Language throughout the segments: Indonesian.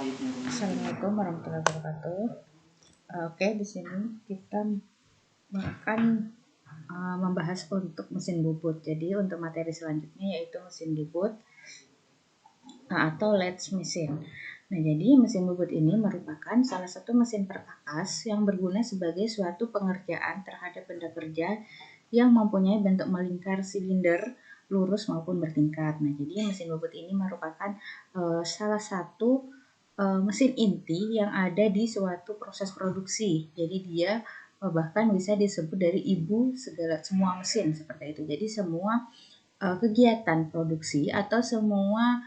Assalamualaikum warahmatullahi wabarakatuh. Oke, di sini kita akan membahas untuk mesin bubut. Jadi untuk materi selanjutnya yaitu mesin bubut atau lathe mesin. Nah, jadi mesin bubut ini merupakan salah satu mesin perkakas yang berguna sebagai suatu pengerjaan terhadap benda kerja yang mempunyai bentuk melingkar, silinder, lurus maupun bertingkat. Nah, jadi mesin bubut ini merupakan salah satu mesin inti yang ada di suatu proses produksi. Jadi dia bahkan bisa disebut dari ibu semua mesin seperti itu. Jadi semua kegiatan produksi atau semua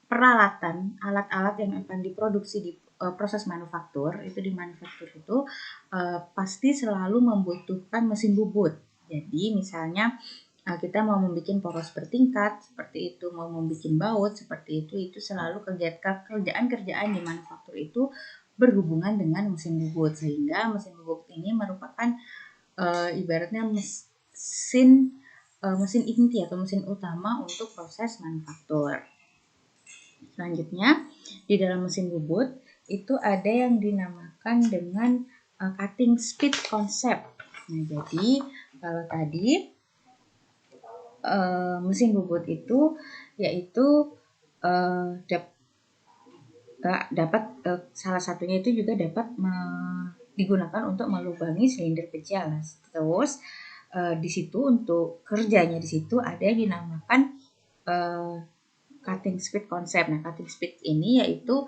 peralatan, alat-alat yang akan diproduksi di proses manufaktur di manufaktur itu pasti selalu membutuhkan mesin bubut. Jadi misalnya kita mau membuat poros bertingkat seperti itu, mau membuat baut seperti itu selalu kerjaan-kerjaan di manufaktur itu berhubungan dengan mesin bubut, sehingga mesin bubut ini merupakan ibaratnya mesin inti atau mesin utama untuk proses manufaktur. Selanjutnya di dalam mesin bubut itu ada yang dinamakan dengan cutting speed concept. Nah, jadi kalau tadi mesin bubut itu yaitu dapat salah satunya itu juga dapat digunakan untuk melubangi silinder kecil. Terus di situ untuk kerjanya di situ ada yang dinamakan cutting speed concept. Nah, cutting speed ini yaitu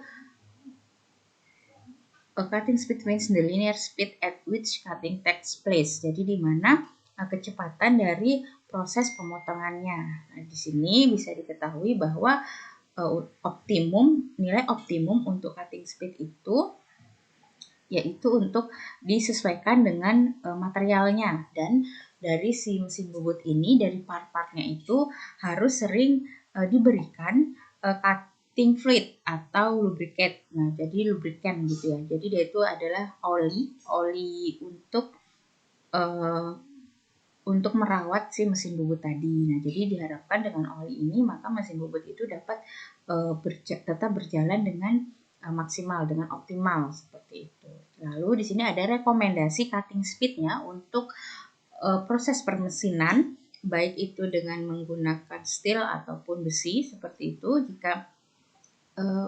cutting speed means the linear speed at which cutting takes place. Jadi di mana kecepatan dari proses pemotongannya. Nah, di sini bisa diketahui bahwa nilai optimum untuk cutting speed itu yaitu untuk disesuaikan dengan materialnya, dan dari si mesin bubut ini dari part-partnya itu harus sering diberikan cutting fluid atau lubricant. Nah, jadi lubricant gitu ya. Jadi dia itu adalah oli untuk merawat si mesin bubut tadi. Nah, jadi diharapkan dengan oli ini maka mesin bubut itu dapat tetap berjalan dengan maksimal, dengan optimal seperti itu. Lalu di sini ada rekomendasi cutting speednya untuk proses permesinan, baik itu dengan menggunakan steel ataupun besi seperti itu. Jika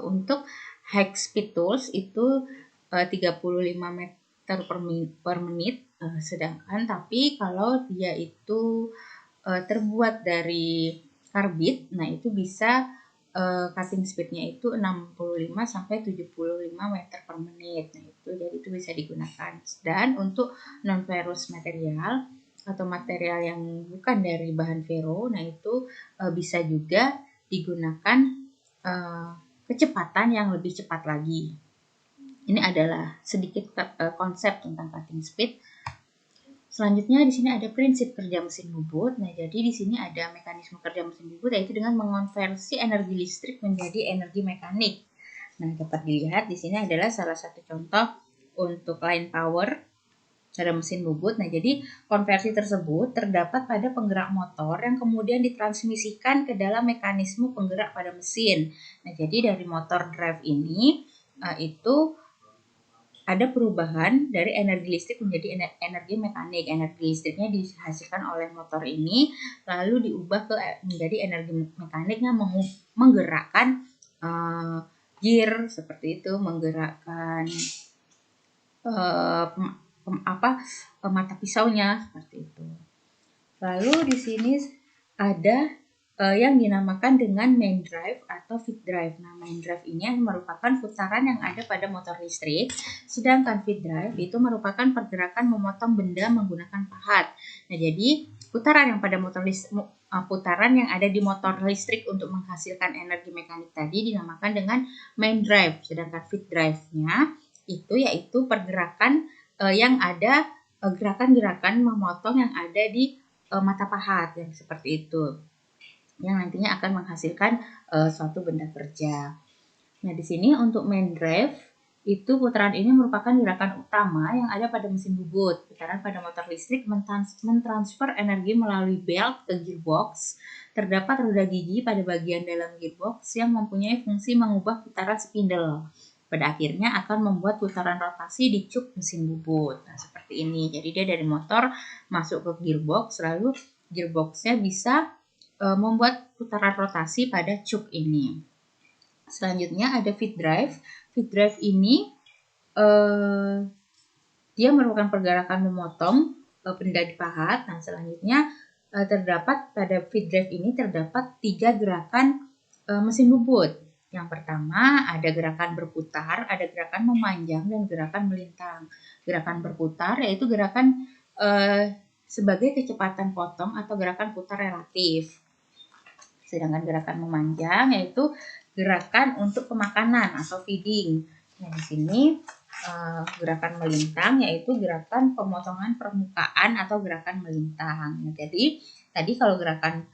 untuk high speed tools itu 35 meter per menit. Sedangkan tapi kalau dia itu terbuat dari karbit, nah itu bisa cutting speednya itu 65 sampai 75 meter per menit. Nah, jadi itu bisa digunakan. Dan untuk non ferrous material atau material yang bukan dari bahan ferro, nah itu bisa juga digunakan kecepatan yang lebih cepat lagi. Ini adalah sedikit konsep tentang cutting speed. Selanjutnya di sini ada prinsip kerja mesin bubut. Nah, jadi di sini ada mekanisme kerja mesin bubut yaitu dengan mengonversi energi listrik menjadi energi mekanik. Nah, dapat dilihat di sini adalah salah satu contoh untuk line power pada mesin bubut. Nah, jadi konversi tersebut terdapat pada penggerak motor yang kemudian ditransmisikan ke dalam mekanisme penggerak pada mesin. Nah, jadi dari motor drive ini itu ada perubahan dari energi listrik menjadi energi mekanik. Energi listriknya dihasilkan oleh motor ini lalu diubah menjadi energi mekanik yang menggerakkan gear seperti itu, menggerakkan mata pisaunya seperti itu. Lalu di sini ada yang dinamakan dengan main drive atau feed drive. Nah, main drive ini merupakan putaran yang ada pada motor listrik, sedangkan feed drive itu merupakan pergerakan memotong benda menggunakan pahat. Nah, jadi putaran yang ada di motor listrik untuk menghasilkan energi mekanik tadi dinamakan dengan main drive, sedangkan feed drive-nya itu yaitu pergerakan yang ada gerakan-gerakan memotong yang ada di mata pahat yang seperti itu, yang nantinya akan menghasilkan suatu benda kerja. Nah, di sini untuk main drive itu putaran ini merupakan gerakan utama yang ada pada mesin bubut. Putaran pada motor listrik mentransfer energi melalui belt ke gearbox. Terdapat roda gigi pada bagian dalam gearbox yang mempunyai fungsi mengubah putaran spindle. Pada akhirnya akan membuat putaran rotasi di cuk mesin bubut. Nah, seperti ini. Jadi dia dari motor masuk ke gearbox, lalu gearboxnya bisa membuat putaran rotasi pada cuk ini. Selanjutnya ada feed drive. Feed drive ini dia merupakan pergerakan memotong benda di pahat. Nah, selanjutnya terdapat pada feed drive ini terdapat 3 gerakan mesin bubut. Yang pertama ada gerakan berputar, ada gerakan memanjang, dan gerakan melintang. Gerakan berputar yaitu gerakan sebagai kecepatan potong atau gerakan putar relatif. Sedangkan gerakan memanjang yaitu gerakan untuk pemakanan atau feeding. Nah, di sini gerakan melintang yaitu gerakan pemotongan permukaan atau gerakan melintang. Nah, jadi tadi kalau gerakan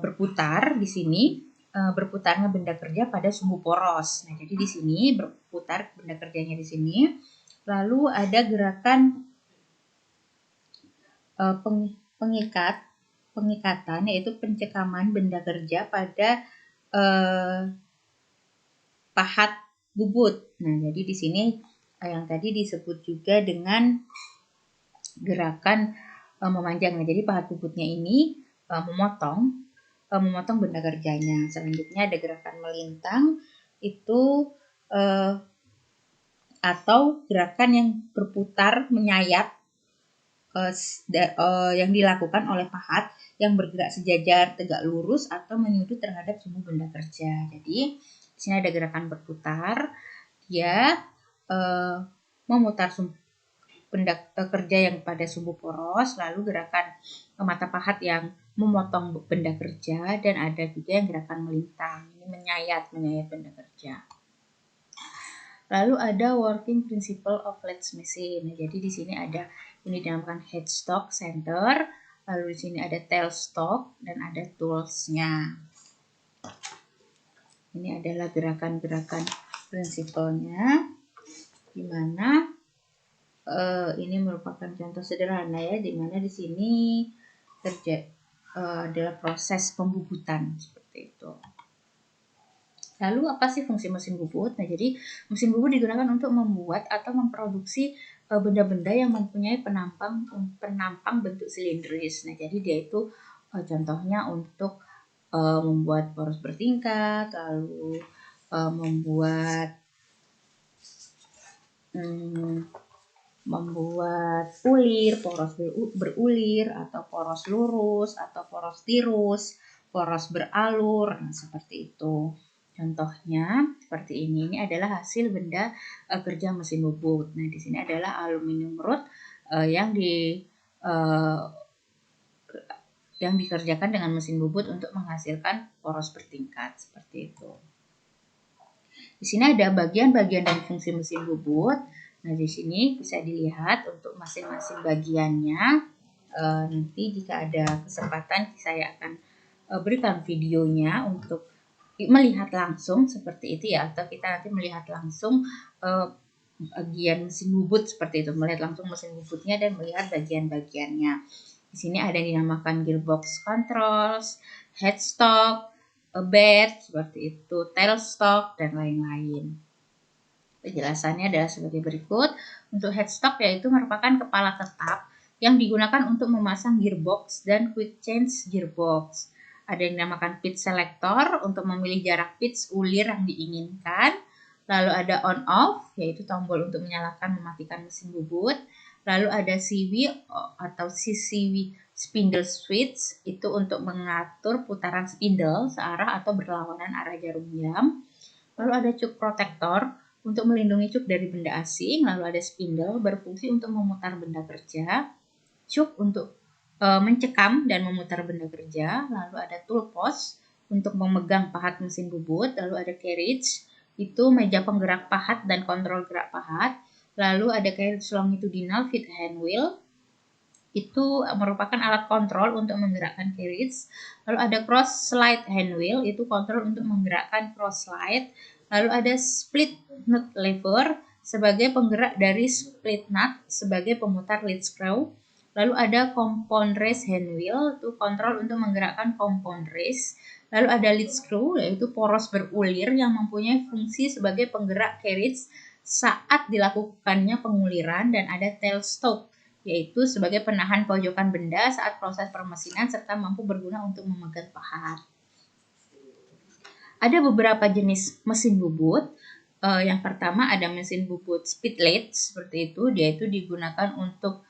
berputar di sini berputarnya benda kerja pada sumbu poros. Nah, jadi di sini berputar benda kerjanya di sini. Lalu ada gerakan pengikatan yaitu pencekaman benda kerja pada pahat bubut. Nah, jadi di sini yang tadi disebut juga dengan gerakan memanjang. Nah, jadi pahat bubutnya ini memotong benda kerjanya. Selanjutnya ada gerakan melintang itu atau gerakan yang berputar menyayat yang dilakukan oleh pahat yang bergerak sejajar tegak lurus atau menyudut terhadap sumbu benda kerja. Jadi di sini ada gerakan berputar, dia memutar benda kerja yang pada sumbu poros, lalu gerakan mata pahat yang memotong benda kerja, dan ada juga yang gerakan melintang, ini menyayat benda kerja. Lalu ada working principle of lathe machine. Nah, jadi di sini ada ini dinamakan headstock center, lalu di sini ada tailstock dan ada toolsnya. Ini adalah gerakan-gerakan prinsipalnya, di mana ini merupakan contoh sederhana ya, di mana di sini adalah proses pembubutan seperti itu. Lalu apa sih fungsi mesin bubut? Nah, jadi mesin bubut digunakan untuk membuat atau memproduksi benda-benda yang mempunyai penampang bentuk silindris. Nah, jadi dia itu contohnya untuk membuat poros bertingkat, lalu membuat ulir, poros berulir, atau poros lurus, atau poros tirus, poros beralur, nah seperti itu. Contohnya seperti ini adalah hasil benda kerja mesin bubut. Nah, di sini adalah aluminium rod yang dikerjakan dengan mesin bubut untuk menghasilkan poros bertingkat seperti itu. Di sini ada bagian-bagian dan fungsi mesin bubut. Nah, di sini bisa dilihat untuk masing-masing bagiannya. Nanti jika ada kesempatan saya akan berikan videonya untuk melihat langsung seperti itu ya, atau kita nanti melihat langsung bagian mesin bubut seperti itu, melihat langsung mesin bubutnya dan melihat bagian-bagiannya. Di sini ada yang dinamakan gearbox controls, headstock, bed seperti itu, tailstock dan lain-lain. Penjelasannya adalah sebagai berikut. Untuk headstock yaitu merupakan kepala tetap yang digunakan untuk memasang gearbox dan quick change gearbox. Ada yang dinamakan pitch selector untuk memilih jarak pitch ulir yang diinginkan. Lalu ada on off yaitu tombol untuk menyalakan mematikan mesin bubut. Lalu ada CV atau CCV spindle switch itu untuk mengatur putaran spindle searah atau berlawanan arah jarum jam. Lalu ada cuk protector untuk melindungi cuk dari benda asing. Lalu ada spindle berfungsi untuk memutar benda kerja. Cuk untuk mencekam dan memutar benda kerja. Lalu ada tool post untuk memegang pahat mesin bubut. Lalu ada carriage, itu meja penggerak pahat dan kontrol gerak pahat. Lalu ada carriage longitudinal feed hand wheel, itu merupakan alat kontrol untuk menggerakkan carriage. Lalu ada cross slide hand wheel, itu kontrol untuk menggerakkan cross slide. Lalu ada split nut lever sebagai penggerak dari split nut sebagai pemutar lead screw. Lalu ada compound race hand wheel, itu kontrol untuk menggerakkan compound race. Lalu ada lead screw, yaitu poros berulir yang mempunyai fungsi sebagai penggerak carriage saat dilakukannya penguliran. Dan ada tail stroke, yaitu sebagai penahan pojokan benda saat proses permesinan serta mampu berguna untuk memegang pahat. Ada beberapa jenis mesin bubut. Yang pertama ada mesin bubut speed lathe seperti itu, dia itu digunakan untuk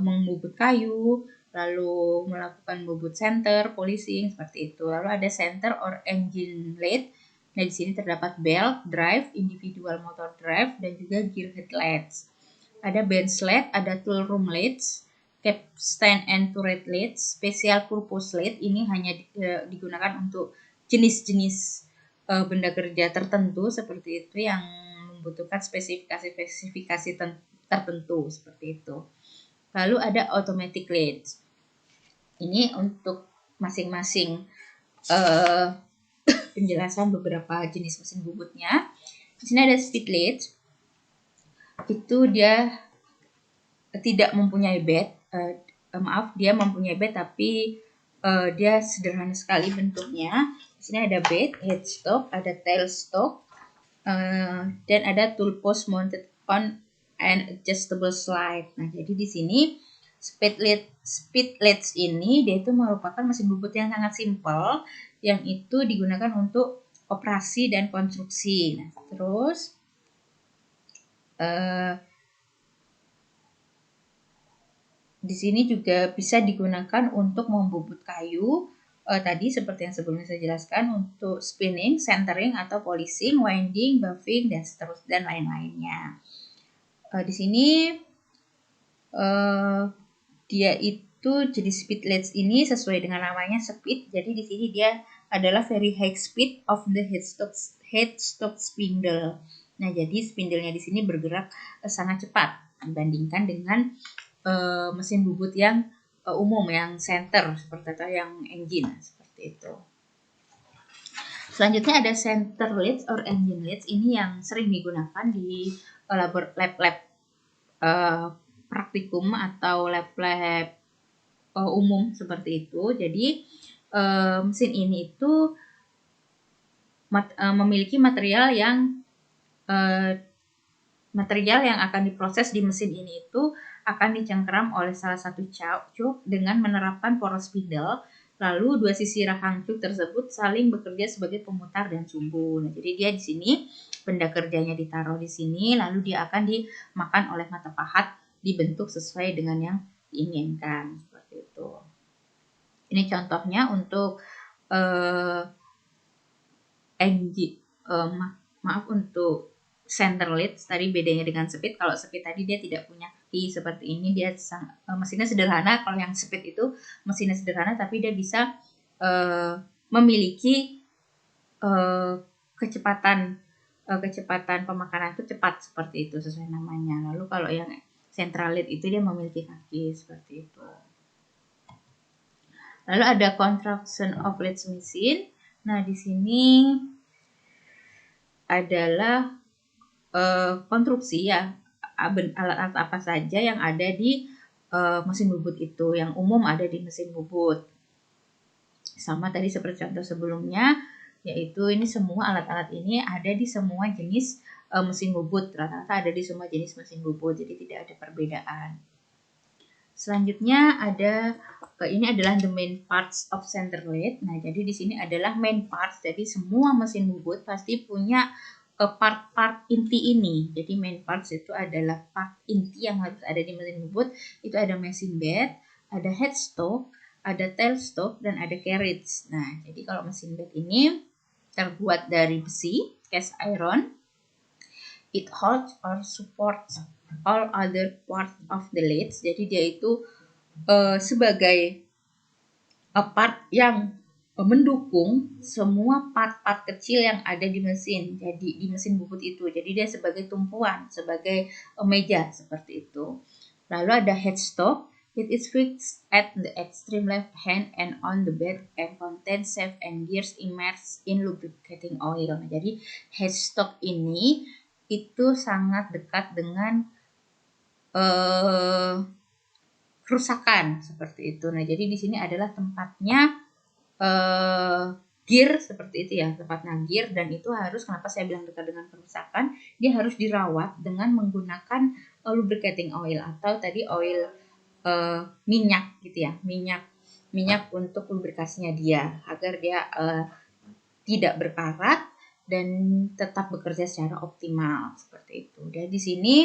membubut kayu, lalu melakukan bubut center, polishing seperti itu. Lalu ada center or engine lathe. Nah, di sini terdapat belt, drive, individual motor drive, dan juga gearhead lathes. Ada bench lathe, ada tool room lathes, capstan and turret lathes, special purpose lathe. Ini hanya digunakan untuk jenis-jenis benda kerja tertentu seperti itu yang membutuhkan spesifikasi tertentu seperti itu. Lalu ada automatic lathe. Ini untuk masing-masing penjelasan beberapa jenis mesin bubutnya. Di sini ada speed lathe. Itu dia tidak mempunyai bed. Dia mempunyai bed tapi dia sederhana sekali bentuknya. Di sini ada bed, headstock, ada tailstock, dan ada tool post mounted on an adjustable slide. Nah, jadi di sini speed lathe ini dia itu merupakan mesin bubut yang sangat simpel yang itu digunakan untuk operasi dan konstruksi. Nah, terus di sini juga bisa digunakan untuk membubut kayu. Tadi seperti yang sebelumnya saya jelaskan untuk spinning, centering atau polishing, winding, buffing dan lain-lainnya. Di sini dia itu jenis speed lathe ini sesuai dengan namanya speed. Jadi di sini dia adalah very high speed of the headstock spindle. Nah, jadi spindle-nya di sini bergerak sangat cepat dibandingkan dengan mesin bubut yang umum, yang center seperti itu, yang engine seperti itu. Selanjutnya ada center lathe or engine lathe. Ini yang sering digunakan di lab-lab praktikum atau lab-lab umum seperti itu. Jadi mesin ini itu memiliki material yang akan diproses di mesin ini itu akan dicengkeram oleh salah satu cuk dengan menerapkan poros spindle. Lalu dua sisi rahang cuk tersebut saling bekerja sebagai pemutar dan sumbu. Nah, jadi dia di sini benda kerjanya ditaruh di sini, lalu dia akan dimakan oleh mata pahat, dibentuk sesuai dengan yang diinginkan seperti itu. Ini contohnya untuk untuk center lathe. Tadi bedanya dengan speed, kalau speed tadi dia tidak punya kaki seperti ini, dia mesinnya sederhana. Kalau yang speed itu mesinnya sederhana tapi dia bisa memiliki kecepatan pemakanan itu cepat seperti itu sesuai namanya. Lalu kalau yang central lathe itu dia memiliki kaki seperti itu. Lalu ada construction of lathe machine. Nah, di sini adalah konstruksi ya, alat-alat apa saja yang ada di mesin bubut itu, yang umum ada di mesin bubut. Sama tadi seperti contoh sebelumnya, yaitu ini semua alat-alat ini ada di semua jenis mesin bubut, rata-rata ada di semua jenis mesin bubut, jadi tidak ada perbedaan. Selanjutnya ada ini adalah the main parts of center lathe. Nah, jadi di sini adalah main parts. Jadi semua mesin bubut pasti punya part-part inti ini. Jadi main parts itu adalah part inti yang harus ada di mesin bubut. Itu ada machine bed, ada headstock, ada tailstock, dan ada carriage. Nah, jadi kalau mesin bed ini terbuat dari besi, cast iron. It holds or supports all other parts of the lathe. Jadi dia itu sebagai part yang mendukung semua part-part kecil yang ada di mesin. Jadi di mesin bubut itu. Jadi dia sebagai tumpuan, sebagai meja seperti itu. Lalu ada headstock, It is fixed at the extreme left hand and on the bed and contains shaft and gears immersed in lubricating oil. Nah, jadi headstock ini itu sangat dekat dengan kerusakan seperti itu. Nah, jadi di sini adalah tempatnya gear seperti itu ya, tempatnya gear, dan itu harus, kenapa saya bilang dekat dengan kerusakan, dia harus dirawat dengan menggunakan lubricating oil atau tadi oil minyak gitu ya, minyak untuk lubrikasinya dia agar dia tidak berkarat dan tetap bekerja secara optimal seperti itu. Dan di sini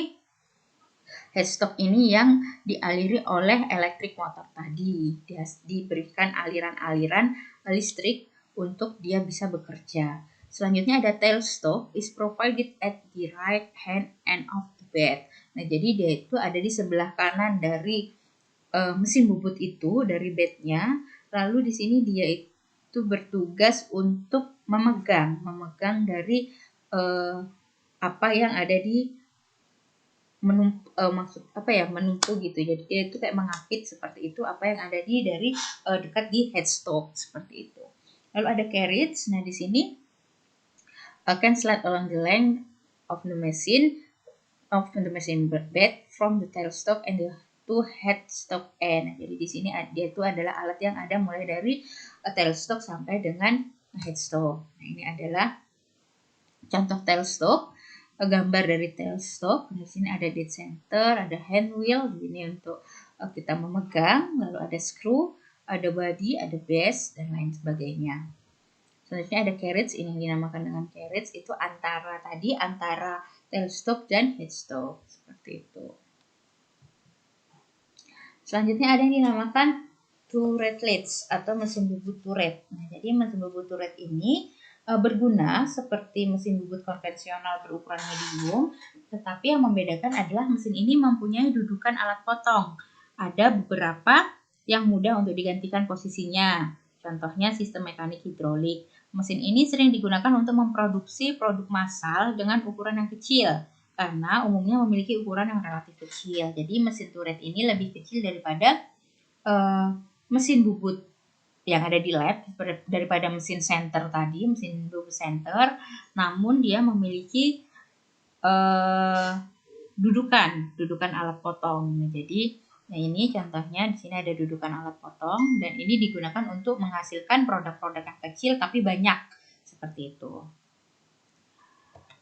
headstock ini yang dialiri oleh electric motor tadi, dia diberikan aliran-aliran listrik untuk dia bisa bekerja. Selanjutnya ada tailstock is provided at the right hand end of the bed. Nah, jadi dia itu ada di sebelah kanan dari mesin bubut itu, dari bednya. Lalu di sini dia itu bertugas untuk memegang dari apa yang ada di menumpu gitu. Jadi dia itu kayak mengapit seperti itu apa yang ada di dari dekat di headstock seperti itu. Lalu ada carriage. Nah, di sini can slide along the length of the machine bed from the tailstock and the to headstock end. Jadi di sini dia itu adalah alat yang ada mulai dari tailstock sampai dengan headstock. Nah, ini adalah contoh tailstock, gambar dari tailstock. Di sini ada dead center, ada hand wheel, ini untuk kita memegang, lalu ada screw, ada body, ada base, dan lain sebagainya. Selanjutnya ada carriage, ini yang dinamakan dengan carriage, itu antara tailstock dan headstock seperti itu. Selanjutnya ada yang dinamakan turretlets atau mesin bubut turret. Nah, jadi mesin bubut turret ini berguna seperti mesin bubut konvensional berukuran medium, tetapi yang membedakan adalah mesin ini mempunyai dudukan alat potong. Ada beberapa yang mudah untuk digantikan posisinya. Contohnya sistem mekanik hidrolik. Mesin ini sering digunakan untuk memproduksi produk massal dengan ukuran yang kecil, karena umumnya memiliki ukuran yang relatif kecil. Jadi mesin turret ini lebih kecil daripada mesin bubut yang ada di lab, daripada mesin center tadi, mesin bubut center. Namun dia memiliki dudukan alat potong. Jadi, nah ini contohnya di sini ada dudukan alat potong, dan ini digunakan untuk menghasilkan produk-produk yang kecil tapi banyak seperti itu.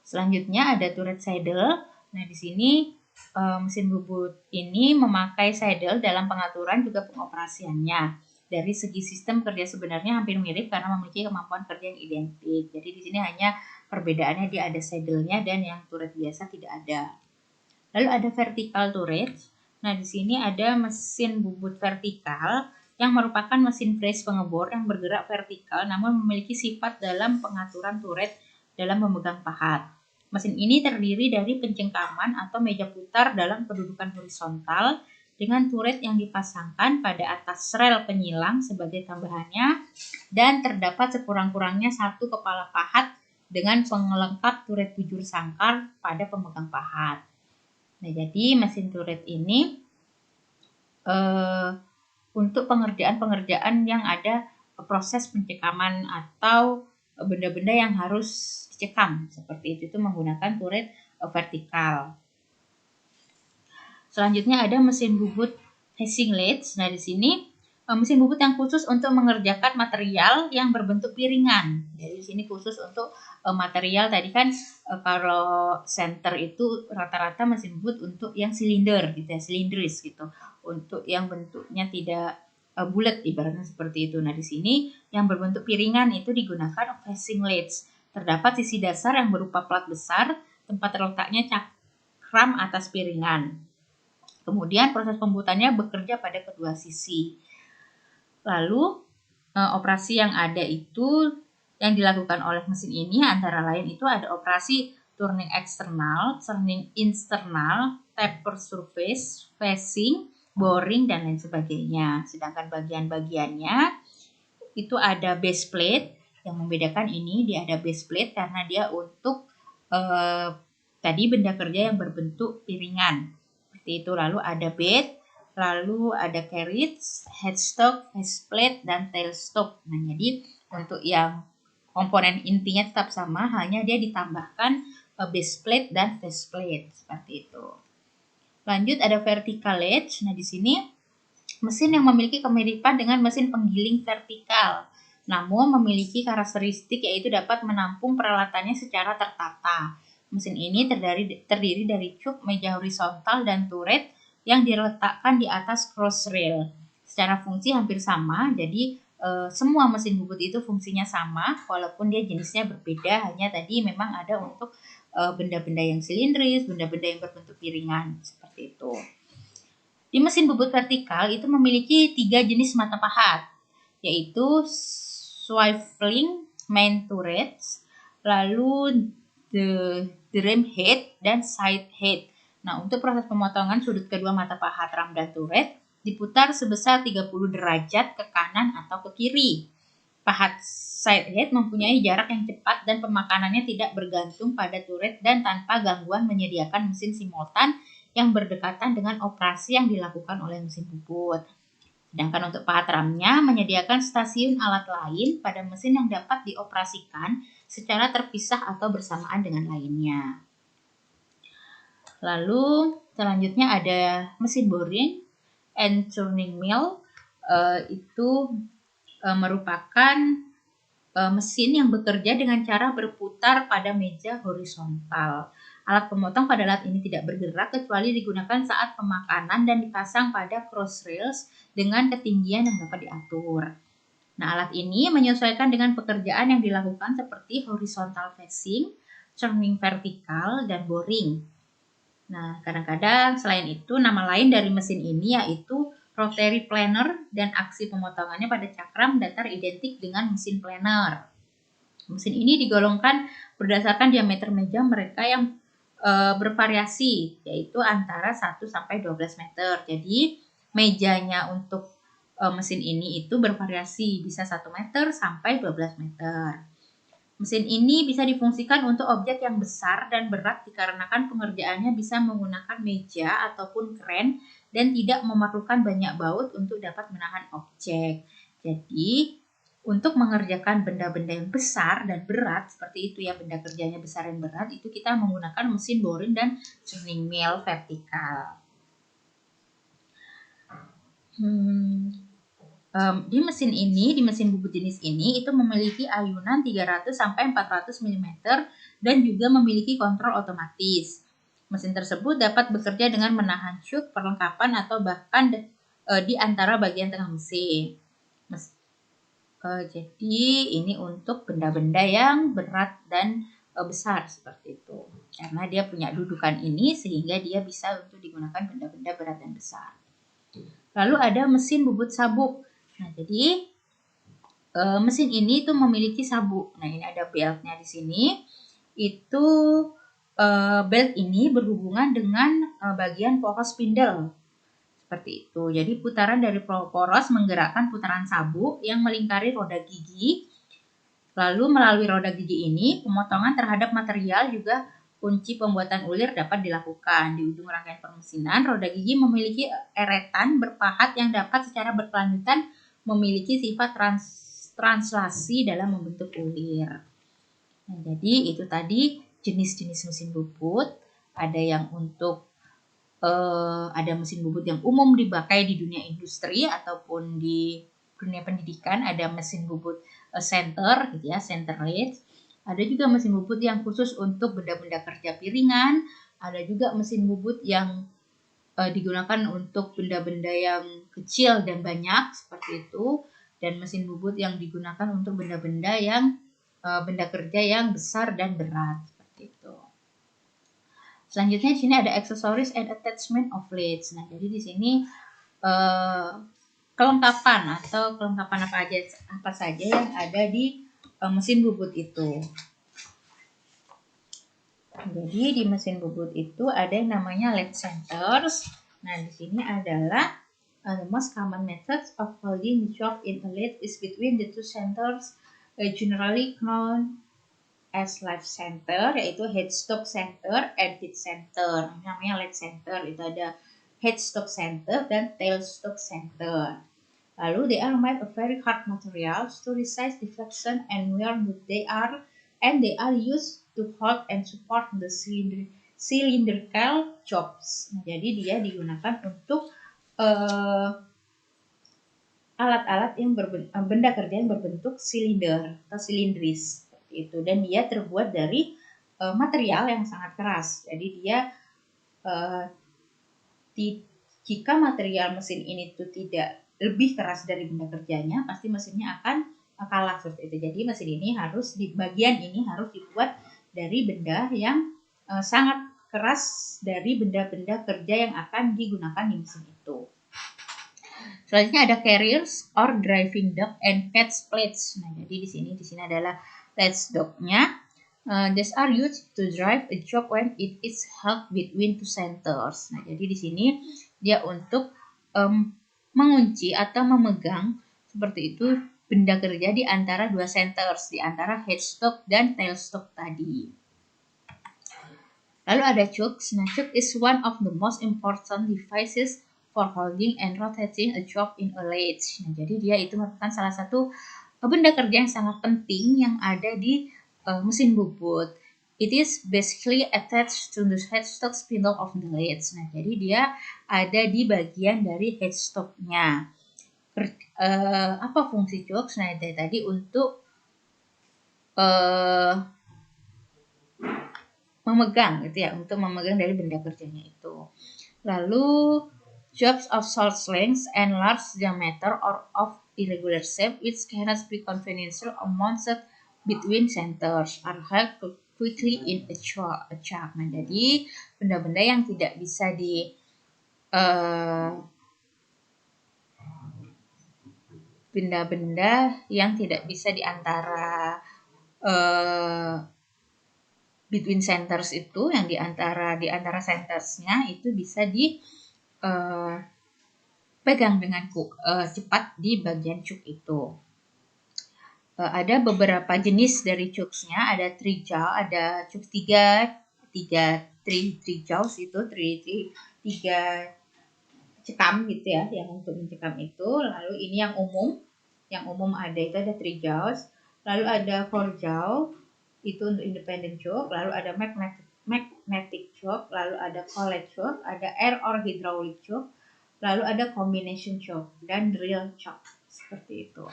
Selanjutnya ada turret saddle. Nah, di sini mesin bubut ini memakai saddle dalam pengaturan juga pengoperasiannya. Dari segi sistem kerja sebenarnya hampir mirip karena memiliki kemampuan kerja yang identik. Jadi di sini hanya perbedaannya dia ada saddle-nya dan yang turret biasa tidak ada. Lalu ada vertical turret. Nah, di sini ada mesin bubut vertikal yang merupakan mesin brace pengebor yang bergerak vertikal namun memiliki sifat dalam pengaturan turret dalam memegang pahat. Mesin ini terdiri dari pencengkaman atau meja putar dalam kedudukan horizontal dengan turret yang dipasangkan pada atas rel penyilang sebagai tambahannya, dan terdapat sekurang-kurangnya satu kepala pahat dengan pengelengkap turret bujur sangkar pada pemegang pahat. Nah, jadi mesin turret ini untuk pengerjaan-pengerjaan yang ada proses pencekaman atau benda-benda yang harus dicekam seperti itu menggunakan turret vertikal. Selanjutnya ada mesin bubut hashing lathe. Nah, di sini mesin bubut yang khusus untuk mengerjakan material yang berbentuk piringan. Jadi di sini khusus untuk material tadi kan kalau center itu rata-rata mesin bubut untuk yang silinder gitu ya, silindris gitu. Untuk yang bentuknya tidak bulat ibaratnya seperti itu. Nah, di sini yang berbentuk piringan itu digunakan hashing lathe. Terdapat sisi dasar yang berupa plat besar, tempat terletaknya cakram atas piringan. Kemudian proses pembuatannya bekerja pada kedua sisi. Lalu operasi yang ada itu yang dilakukan oleh mesin ini antara lain itu ada operasi turning eksternal, turning internal, taper surface, facing, boring, dan lain sebagainya. Sedangkan bagian-bagiannya itu ada base plate. Yang membedakan ini dia ada base plate karena dia untuk tadi benda kerja yang berbentuk piringan seperti itu. Lalu ada bed, lalu ada carriage, headstock, faceplate, dan tailstock. Nah, jadi untuk yang komponen intinya tetap sama, hanya dia ditambahkan baseplate dan faceplate seperti itu. Lanjut ada vertical latch. Nah, di sini mesin yang memiliki kemiripan dengan mesin penggiling vertikal, namun memiliki karakteristik yaitu dapat menampung peralatannya secara tertata. Mesin ini terdiri dari cuk, meja horizontal, dan turret yang diletakkan di atas cross rail. Secara fungsi hampir sama, jadi semua mesin bubut itu fungsinya sama, walaupun dia jenisnya berbeda, hanya tadi memang ada untuk benda-benda yang silindris, benda-benda yang berbentuk piringan, seperti itu. Di mesin bubut vertikal itu memiliki 3 jenis mata pahat, yaitu swiveling main turrets, lalu the drum head, dan side head. Nah, untuk proses pemotongan sudut kedua mata pahat ram dan turret diputar sebesar 30 derajat ke kanan atau ke kiri. Pahat side head mempunyai jarak yang cepat dan pemakaiannya tidak bergantung pada turret dan tanpa gangguan menyediakan mesin simultan yang berdekatan dengan operasi yang dilakukan oleh mesin bubut. Sedangkan untuk pahat ramnya menyediakan stasiun alat lain pada mesin yang dapat dioperasikan secara terpisah atau bersamaan dengan lainnya. Lalu selanjutnya ada mesin boring and turning mill. Itu merupakan mesin yang bekerja dengan cara berputar pada meja horizontal. Alat pemotong pada alat ini tidak bergerak kecuali digunakan saat pemakanan dan dipasang pada cross rails dengan ketinggian yang dapat diatur. Nah, alat ini menyesuaikan dengan pekerjaan yang dilakukan seperti horizontal facing, turning vertikal, dan boring. Nah, kadang-kadang selain itu nama lain dari mesin ini yaitu rotary planer, dan aksi pemotongannya pada cakram datar identik dengan mesin planer. Mesin ini digolongkan berdasarkan diameter meja mereka yang bervariasi, yaitu antara 1 sampai 12 meter. Jadi mejanya untuk mesin ini itu bervariasi, bisa 1 meter sampai 12 meter. Mesin ini bisa difungsikan untuk objek yang besar dan berat dikarenakan pengerjaannya bisa menggunakan meja ataupun kren dan tidak memerlukan banyak baut untuk dapat menahan objek. Jadi untuk mengerjakan benda-benda yang besar dan berat seperti itu ya, benda kerjanya besar dan berat, itu kita menggunakan mesin boring dan turning mill vertikal. Di mesin bubut jenis ini itu memiliki ayunan 300 sampai 400 mm dan juga memiliki kontrol otomatis. Mesin tersebut dapat bekerja dengan menahan shock, perlengkapan, atau bahkan di antara bagian tengah mesin. Jadi ini untuk benda-benda yang berat dan besar seperti itu. Karena dia punya dudukan ini sehingga dia bisa untuk digunakan benda-benda berat dan besar. Lalu ada mesin bubut sabuk. Nah, jadi mesin ini tuh memiliki sabuk. Nah, ini ada beltnya di sini. Itu belt ini berhubungan dengan bagian poros spindle. Seperti itu. Jadi putaran dari poros menggerakkan putaran sabuk yang melingkari roda gigi. Lalu melalui roda gigi ini, pemotongan terhadap material juga kunci pembuatan ulir dapat dilakukan. Di ujung rangkaian permesinan, roda gigi memiliki eretan berpahat yang dapat secara berkelanjutan memiliki sifat translasi dalam membentuk ulir. Nah, jadi itu tadi jenis-jenis mesin bubut. Ada yang untuk ada mesin bubut yang umum dipakai di dunia industri ataupun di dunia pendidikan. Ada mesin bubut center gitu ya, center lathe. Ada juga mesin bubut yang khusus untuk benda-benda kerja piringan. Ada juga mesin bubut yang digunakan untuk benda-benda yang kecil dan banyak seperti itu. Dan mesin bubut yang digunakan untuk benda-benda yang benda kerja yang besar dan berat seperti itu. Selanjutnya di sini ada accessories and attachment of lathes. Nah, jadi di sini kelengkapan apa saja yang ada di mesin bubut itu. Jadi di mesin bubut itu ada yang namanya lathe centers. Nah, di sini adalah the most common methods of holding the job in a lathe is between the two centers, generally known as live center, yaitu headstock center and heat center. Namanya lathe center, itu ada headstock center dan tailstock center. Lalu they are made of very hard materials to resist deflection and wear. They are used to hold and support the cylindrical jobs. Nah, jadi dia digunakan untuk alat-alat yang benda kerja yang berbentuk silinder atau silindris seperti itu, dan dia terbuat dari material yang sangat keras. Jadi dia jika material mesin ini tuh tidak lebih keras dari benda kerjanya, pasti mesinnya akan kalah seperti itu. Jadi mesin ini harus di bagian ini harus dibuat dari benda yang sangat keras dari benda-benda kerja yang akan digunakan di mesin itu. Selanjutnya ada carriers or driving dock and catch plates. Nah, jadi di sini adalah latch dock-nya. These are used to drive a job when it is held between two centers. Nah, jadi di sini dia untuk mengunci atau memegang seperti itu benda kerja di antara dua centers, di antara headstock dan tailstock tadi. Lalu ada chokes. Nah, choke is one of the most important devices for holding and rotating a job in a lathe. Nah, jadi dia itu merupakan salah satu benda kerja yang sangat penting yang ada di mesin bubut. It is basically attached to the headstock spindle of the lathe. Nah, jadi dia ada di bagian dari headstocknya. Apa fungsi chokes? Nah, tadi untuk memegang gitu ya, untuk memegang dari benda kerjanya itu. Lalu jobs of short length and large diameter or of irregular shape which cannot be conventional amounts between centers are held quickly in a chuck. Nah, jadi benda-benda yang tidak bisa di benda-benda yang tidak bisa di antara between centers itu, yang di antara centersnya itu bisa di pegang dengan cepat di bagian cuk itu. Ada beberapa jenis dari cuksnya, ada three jaw, ada cuk three jaws itu tiga cekam gitu ya, yang untuk mencekam itu. Lalu ini yang umum ada itu ada three jaws. Lalu ada four jaw itu untuk independent choke. Lalu ada magnetic choke. Lalu ada collet choke, ada air or hydraulic choke. Lalu ada combination choke dan drill choke seperti itu.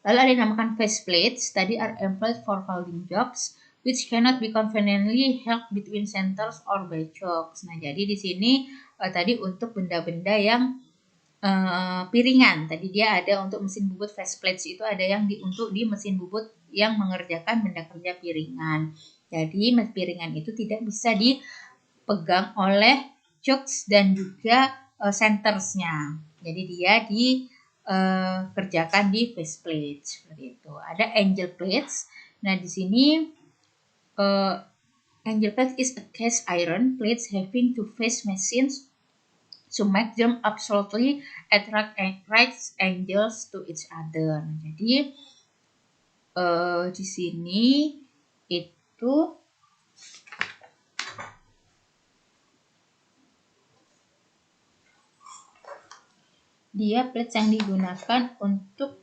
Lalu ada yang dinamakan faceplates. Tadi are employed for holding jobs which cannot be conveniently held between centers or by chokes. Nah, jadi di sini tadi untuk benda-benda yang piringan. Tadi dia ada untuk mesin bubut faceplates itu ada yang untuk di mesin bubut yang mengerjakan benda kerja piringan. Jadi piringan itu tidak bisa dipegang oleh chokes dan juga centersnya. Jadi dia kerjakan di faceplate seperti itu. Ada angel plates. Nah, di sini angel plate is a cast iron plates having two face machines to make them absolutely attract right angles to each other. Nah, jadi di sini itu dia plates yang digunakan untuk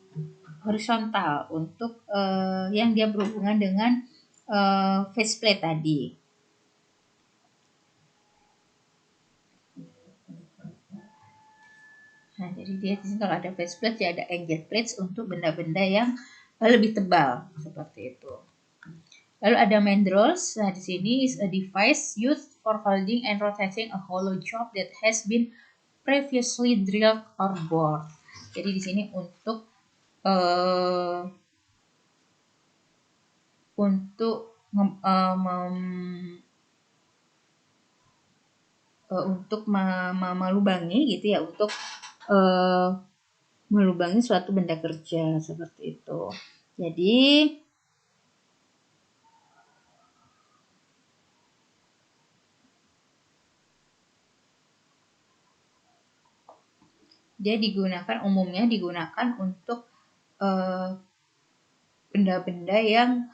horizontal, untuk yang dia berhubungan dengan faceplate tadi. Nah, jadi dia di sini kalau ada faceplate ya ada angel plates untuk benda-benda yang lebih tebal seperti itu. Lalu ada mandrels. Nah, di sini is a device used for holding and rotating a hollow job that has been previously drilled or bored. Jadi di sini untuk melubangi gitu ya, untuk melubangi suatu benda kerja seperti itu. Jadi dia umumnya digunakan untuk benda-benda yang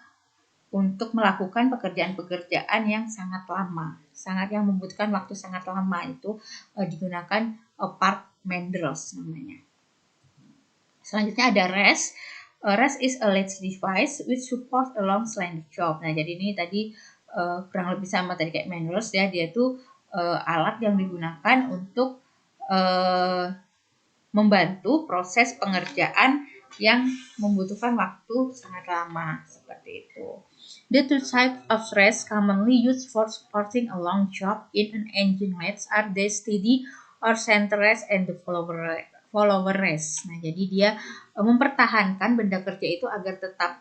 untuk melakukan pekerjaan-pekerjaan yang sangat lama, yang membutuhkan waktu sangat lama. Itu digunakan part mandrels namanya. Selanjutnya ada REST. REST is a latch device which support a long sliding job. Nah, jadi ini tadi kurang lebih sama tadi kayak mandrels ya. Dia itu alat yang digunakan untuk membantu proses pengerjaan yang membutuhkan waktu sangat lama seperti itu. The two types of REST commonly used for supporting a long job in an engine latch are the steady or center rest and the follower rest. Nah, jadi dia mempertahankan benda kerja itu agar tetap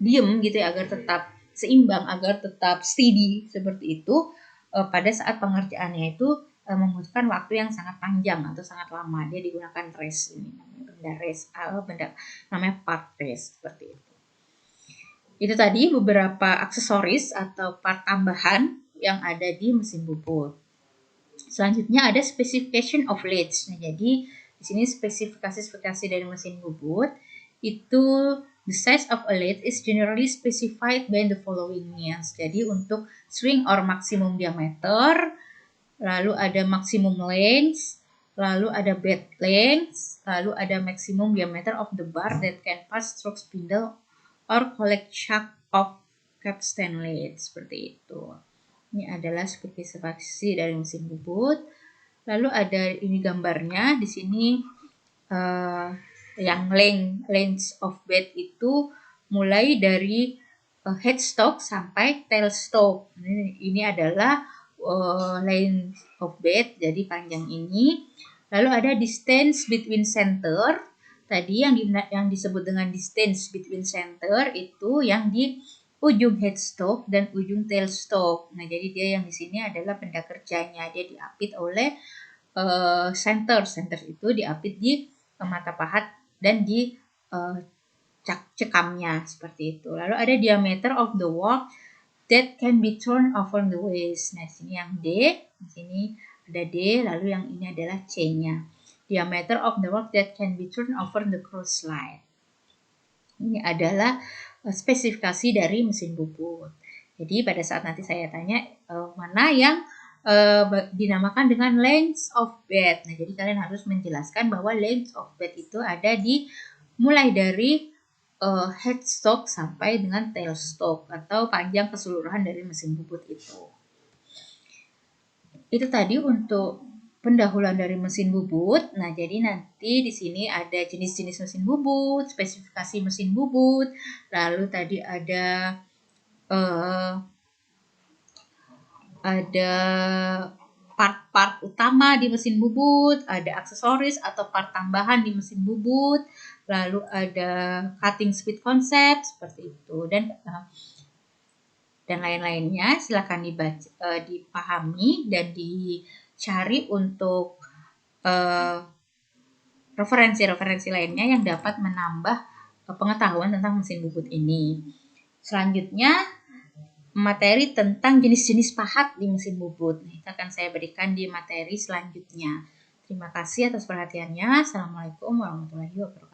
diem gitu ya, agar tetap seimbang, agar tetap steady seperti itu pada saat pengerjaannya itu membutuhkan waktu yang sangat panjang atau sangat lama. Dia digunakan rest ini, benda namanya part rest seperti itu. Itu tadi beberapa aksesoris atau part tambahan yang ada di mesin bubut. Selanjutnya ada specification of latch. Nah, jadi di sini spesifikasi dari mesin bubut itu the size of a latch is generally specified by the following means. Jadi untuk swing or maximum diameter, lalu ada maximum length, lalu ada bed length, lalu ada maximum diameter of the bar that can pass through spindle or collect shaft of capstan latch, seperti itu. Ini adalah spesifikasi dari mesin bubut. Lalu ada ini gambarnya di sini yang length of bed itu mulai dari headstock sampai tailstock. Ini adalah length of bed, jadi panjang ini. Lalu ada distance between center. Tadi yang disebut dengan distance between center itu yang di ujung headstock dan ujung tailstock. Nah, jadi dia yang di sini adalah benda kerjanya. Dia diapit oleh center. Center itu diapit di mata pahat dan di cekamnya seperti itu. Lalu ada diameter of the work that can be turned over the waist. Nah, sini yang D, di sini ada D, lalu yang ini adalah C-nya. Diameter of the work that can be turned over the cross slide. Ini adalah spesifikasi dari mesin bubut. Jadi pada saat nanti saya tanya mana yang dinamakan dengan length of bed. Nah, jadi kalian harus menjelaskan bahwa length of bed itu ada di mulai dari headstock sampai dengan tailstock atau panjang keseluruhan dari mesin bubut itu. Itu tadi untuk pendahuluan dari mesin bubut. Nah, jadi nanti di sini ada jenis-jenis mesin bubut, spesifikasi mesin bubut, lalu tadi ada part-part utama di mesin bubut, ada aksesoris atau part tambahan di mesin bubut, lalu ada cutting speed concept seperti itu dan lain-lainnya. Silakan dipahami dan dicari untuk referensi-referensi lainnya yang dapat menambah pengetahuan tentang mesin bubut ini. Selanjutnya materi tentang jenis-jenis pahat di mesin bubut. Itu akan saya berikan di materi selanjutnya. Terima kasih atas perhatiannya. Assalamualaikum warahmatullahi wabarakatuh.